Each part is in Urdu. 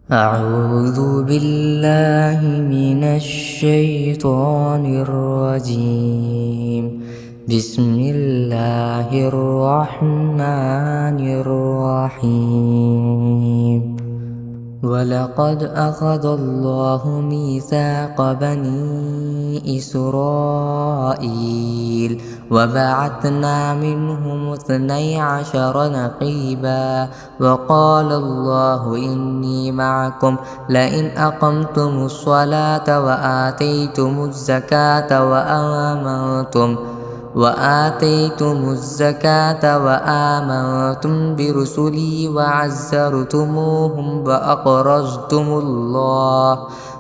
أعوذ بالله من الشيطان الرجيم بسم الله الرحمن الرحيم وَلَقَدْ أَخَذَ اللَّهُ مِيثَاقَ بَنِي إِسْرَائِيلَ وَبَعَثْنَا مِنْهُمُ 12 نَقِيبًا وَقَالَ اللَّهُ إِنِّي مَعَكُمْ لَئِنْ أَقَمْتُمُ الصَّلَاةَ وَآتَيْتُمُ الزَّكَاةَ وَآمَنْتُمْ بِرُسُلِي وَعَزَّرْتُمُوهُمْ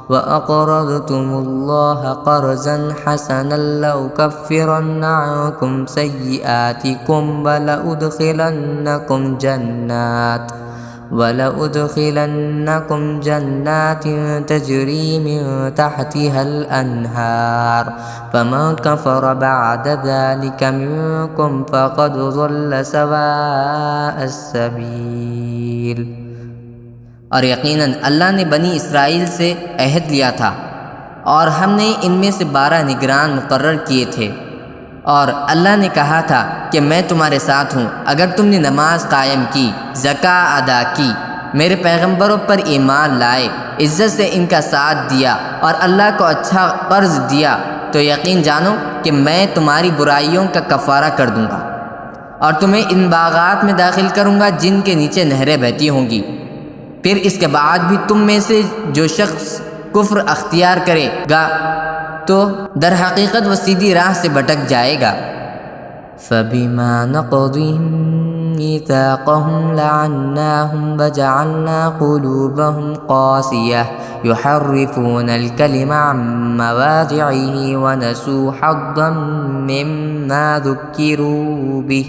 وَأَقْرَضْتُمُ اللَّهَ قَرْضًا حَسَنًا لَأُكَفِّرَنَّ عَنْكُمْ سَيِّئَاتِكُمْ وَلَأُدْخِلَنَّكُمْ جَنَّاتٍ تَجْرِي مِنْ تَحْتِهَا الْأَنْهَارُ فَمَنْ كَفَرَ بَعْدَ ذَلِكَ مِنْكُمْ فَقَدْ ضَلَّ سَوَاءَ السَّبِيلِ۔ اور یقیناً اللہ نے بنی اسرائیل سے عہد لیا تھا اور ہم نے ان میں سے 12 نگران مقرر کیے تھے، اور اللہ نے کہا تھا کہ میں تمہارے ساتھ ہوں اگر تم نے نماز قائم کی، زکوٰۃ ادا کی، میرے پیغمبروں پر ایمان لائے، عزت سے ان کا ساتھ دیا اور اللہ کو اچھا قرض دیا، تو یقین جانو کہ میں تمہاری برائیوں کا کفارہ کر دوں گا اور تمہیں ان باغات میں داخل کروں گا جن کے نیچے نہریں بہتی ہوں گی۔ پھر اس کے بعد بھی تم میں سے جو شخص کفر اختیار کرے گا تو در حقیقت وہ سیدھی راہ سے بھٹک جائے گا۔ فَبِمَا نَقْضِهِمْ مِيثَاقَهُمْ لَعَنَّاهُمْ وَجَعَلْنَا قُلُوبَهُمْ قَاسِيَةً يُحَرِّفُونَ الْكَلِمَ عَن مَّوَاضِعِهِ وَنَسُوا حَظًّا مِّمَّا ذُكِّرُوا بِهِ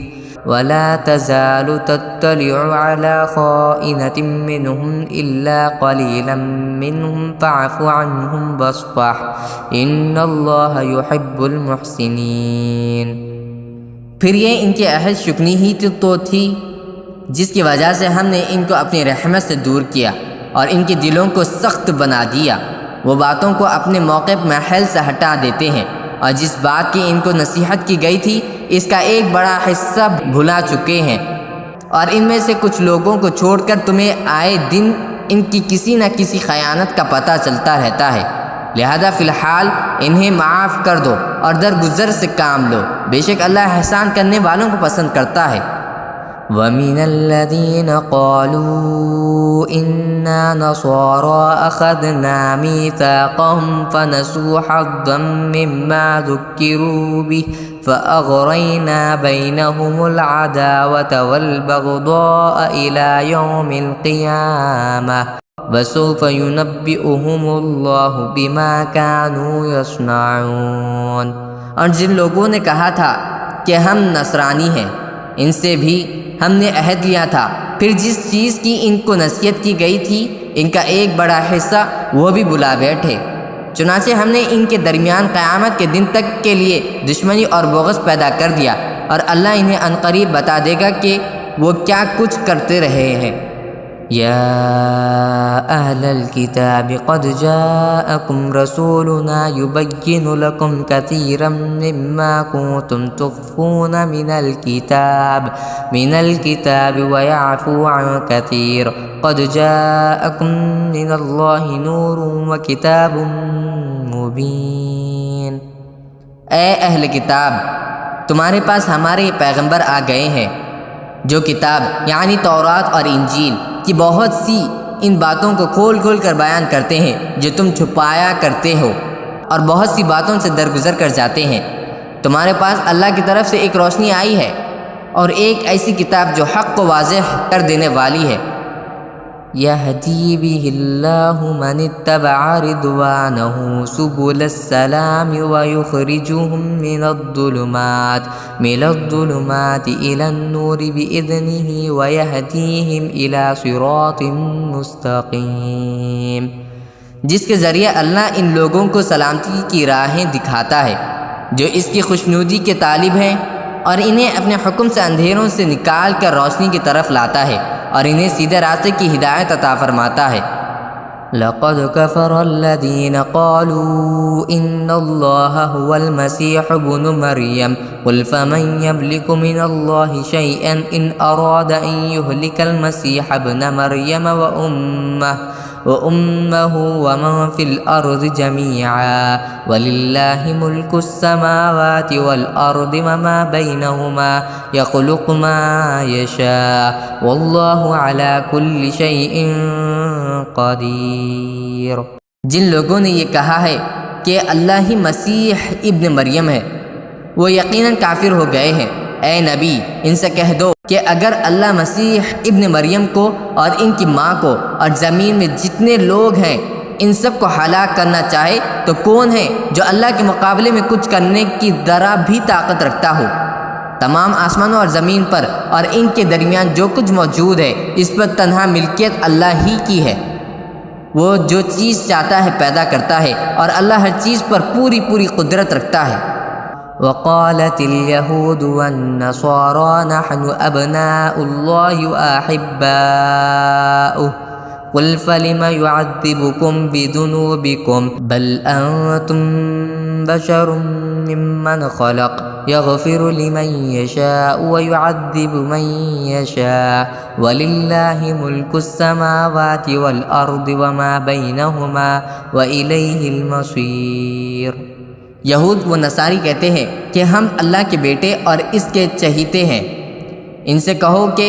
وَلَا تَزَالُ تَطَّلِعُ عَلَى خَائِنَةٍ مِّنْهُمْ إِلَّا قَلِيلًا مِّنْهُمْ فَاعْفُ عَنْهُمْ وَاصْفَحْ إِنَّ اللَّهَ يُحِبُّ الْمُحْسِنِينَ۔ پھر یہ ان کے عہد شکنی ہی تو تھی جس کی وجہ سے ہم نے ان کو اپنی رحمت سے دور کیا اور ان کے دلوں کو سخت بنا دیا۔ وہ باتوں کو اپنے موقع محل سے ہٹا دیتے ہیں، اور جس بات کی ان کو نصیحت کی گئی تھی اس کا ایک بڑا حصہ بھلا چکے ہیں، اور ان میں سے کچھ لوگوں کو چھوڑ کر تمہیں آئے دن ان کی کسی نہ کسی خیانت کا پتہ چلتا رہتا ہے، لہذا فی الحال انہیں معاف کر دو اور درگزر سے کام لو، بے شک اللہ احسان کرنے والوں کو پسند کرتا ہے۔ وَمِنَ الَّذِينَ قَالُوا إِنَّا نَصَارَىٰ أَخَذْنَا مِيثَاقَهُمْ فَنَسُوا حَظًّا مِّمَّا ذُكِّرُوا بِهِ فَأَغْرَيْنَا بَيْنَهُمُ الْعَدَاوَةَ وَالْبَغْضَاءَ إِلَىٰ يَوْمِ الْقِيَامَةِ وَسَوْفَ يُنَبِّئُهُمُ اللَّهُ بِمَا كَانُوا يَصْنَعُونَ۔ اور جن لوگوں نے کہا تھا کہ ہم نصرانی ہیں، ان سے بھی ہم نے عہد لیا تھا، پھر جس چیز کی ان کو نصیحت کی گئی تھی ان کا ایک بڑا حصہ وہ بھی بلا بیٹھے، چنانچہ ہم نے ان کے درمیان قیامت کے دن تک کے لیے دشمنی اور بغض پیدا کر دیا، اور اللہ انہیں عنقریب بتا دے گا کہ وہ کیا کچھ کرتے رہے ہیں۔ يا أهل الكتاب قد جاءكم رسولنا يبين لكم كثيرا مما كنتم تخفون من الكتاب ويعفو عن كثير قد جاءكم من الله نور وكتاب مبين۔ اے اہل کتاب، تمہارے پاس ہمارے پیغمبر آ گئے ہیں جو کتاب یعنی تورات اور انجیل کی بہت سی ان باتوں کو کھول کھول کر بیان کرتے ہیں جو تم چھپایا کرتے ہو، اور بہت سی باتوں سے درگزر کر جاتے ہیں۔ تمہارے پاس اللہ کی طرف سے ایک روشنی آئی ہے اور ایک ایسی کتاب جو حق کو واضح کر دینے والی ہے۔ يهدي به الله من اتبع رضوانه سبل السلام ويخرجهم من الظلمات إلى النور بإذنه ويهديهم إلى صراط مستقيم۔ جس کے ذریعے اللہ ان لوگوں کو سلامتی کی راہیں دکھاتا ہے جو اس کی خوشنودی کے طالب ہیں، اور انہیں اپنے حکم سے اندھیروں سے نکال کر روشنی کی طرف لاتا ہے اور انہیں سیدھے راستے کی ہدایت عطا فرماتا ہے۔ لقد كفر الذين قالوا إن الله هو المسيح ابن مريم قل فمن يملك من الله شيئا إن أراد أن يهلك المسيح ابن مريم وأمه ومن في الأرض جميعا ولله ملك السماوات والأرض وما بينهما يخلق ما يشاء والله على كل شيء قدیر۔ جن لوگوں نے یہ کہا ہے کہ اللہ ہی مسیح ابن مریم ہے وہ یقیناً کافر ہو گئے ہیں۔ اے نبی ان سے کہہ دو کہ اگر اللہ مسیح ابن مریم کو اور ان کی ماں کو اور زمین میں جتنے لوگ ہیں ان سب کو ہلاک کرنا چاہے تو کون ہے جو اللہ کے مقابلے میں کچھ کرنے کی ذرا بھی طاقت رکھتا ہو؟ تمام آسمانوں اور زمین پر اور ان کے درمیان جو کچھ موجود ہے اس پر تنہا ملکیت اللہ ہی کی ہے۔ وہ جو چیز چاہتا ہے پیدا کرتا ہے اور اللہ ہر چیز پر پوری پوری قدرت رکھتا ہے۔ وقالت اليهود والنصارى نحن أبناء الله وأحباؤه قل فلم يعذبكم بذنوبكم بل أنتم بشر ممن خلق يغفر لمن يشاء ويعذب من يشاء ولله ملك السماوات والأرض وما بينهما وإليه المصير۔ یہود و نصاری کہتے ہیں کہ ہم اللہ کے بیٹے اور اس کے چہیتے ہیں۔ ان سے کہو کہ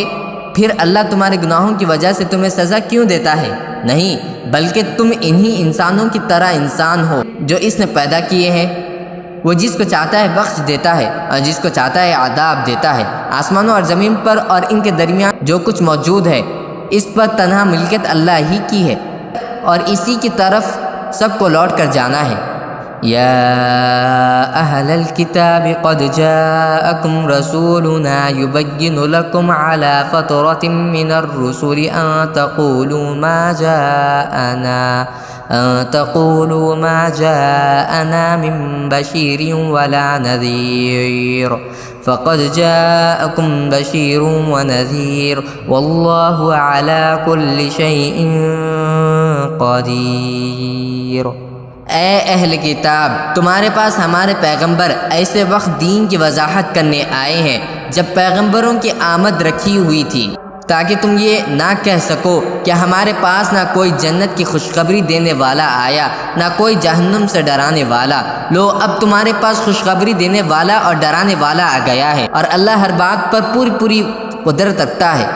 پھر اللہ تمہارے گناہوں کی وجہ سے تمہیں سزا کیوں دیتا ہے؟ نہیں بلکہ تم انہی انسانوں کی طرح انسان ہو جو اس نے پیدا کیے ہیں۔ وہ جس کو چاہتا ہے بخش دیتا ہے اور جس کو چاہتا ہے عذاب دیتا ہے۔ آسمانوں اور زمین پر اور ان کے درمیان جو کچھ موجود ہے اس پر تنہا ملکیت اللہ ہی کی ہے اور اسی کی طرف سب کو لوٹ کر جانا ہے۔ يا أهل الكتاب قد جاءكم رسولنا يبين لكم على فترة من الرسل أن تقولوا ما جاءنا من بشير ولا نذير فقد جاءكم بشير ونذير والله على كل شيء قدير۔ اے اہل کتاب تمہارے پاس ہمارے پیغمبر ایسے وقت دین کی وضاحت کرنے آئے ہیں جب پیغمبروں کی آمد رکھی ہوئی تھی تاکہ تم یہ نہ کہہ سکو کہ ہمارے پاس نہ کوئی جنت کی خوشخبری دینے والا آیا نہ کوئی جہنم سے ڈرانے والا۔ لو اب تمہارے پاس خوشخبری دینے والا اور ڈرانے والا آ گیا ہے اور اللہ ہر بات پر پوری پوری قدرت رکھتا ہے۔